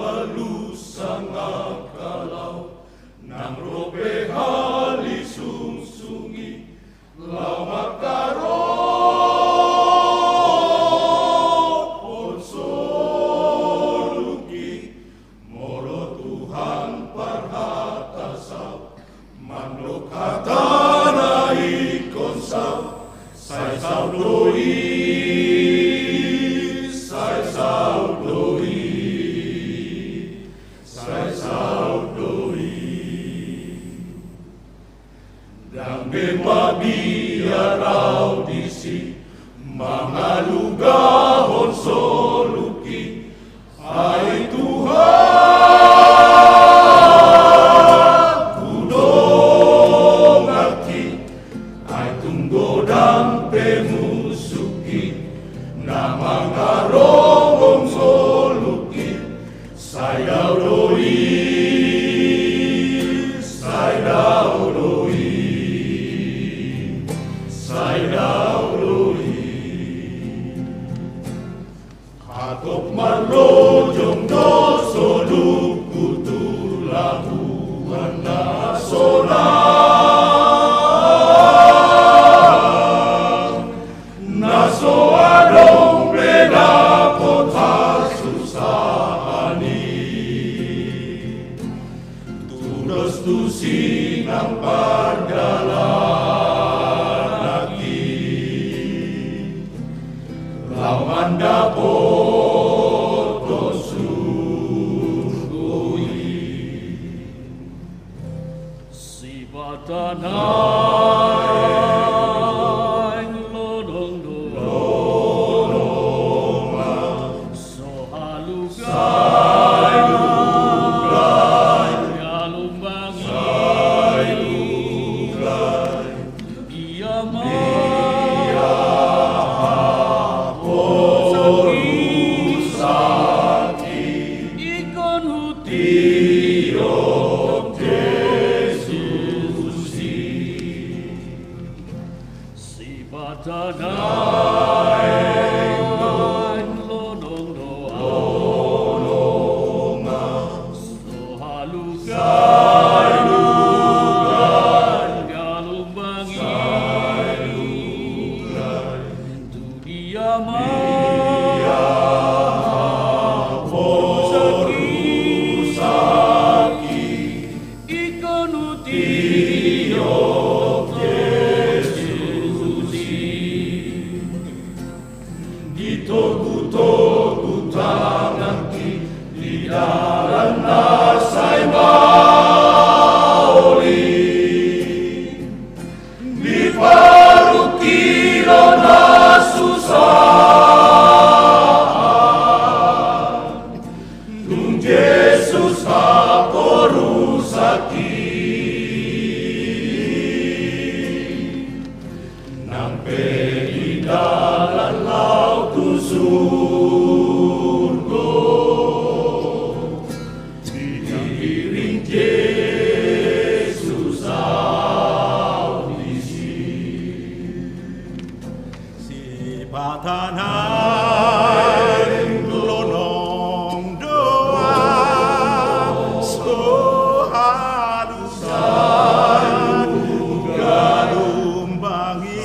Malu sangat kalau nang robe hali sungsungi lau makaro soluki moro Tuhan parhata sau manlok hatana ikon sau sai sau doi sai sau doi biarau disi mangalugahon soluki ai Tuhan kudongaki ai tunggodang pemusuki nama ngarongong soluki sayau doi sayau doi Hatok marlojong doso luku tulahuan naso adong beda kota susahani tudos tu sinang pardalan Lamanda poto sugoi si batanay lodong so alugay alumbangi Togu tanganki di dalam nasai maoli di paru kilo nasusah dung Yesus haporusaki nampe di dalam laut surga diiring Yesus audisi si patanay lonong doa so halusan galumbangi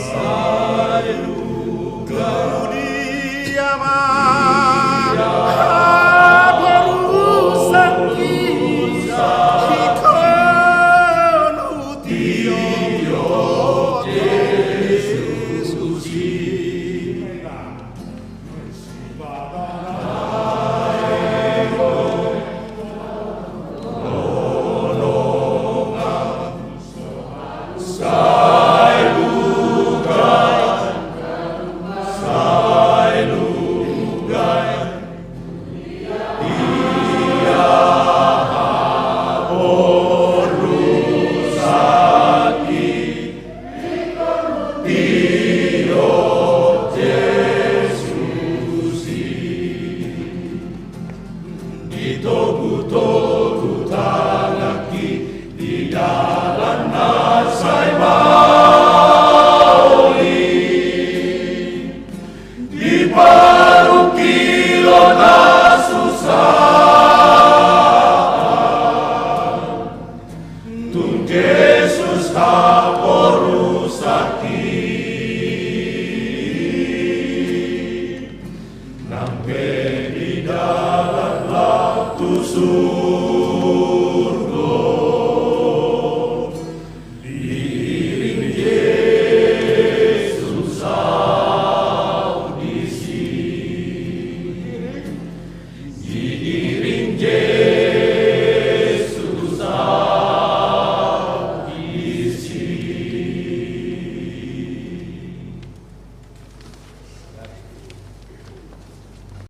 hati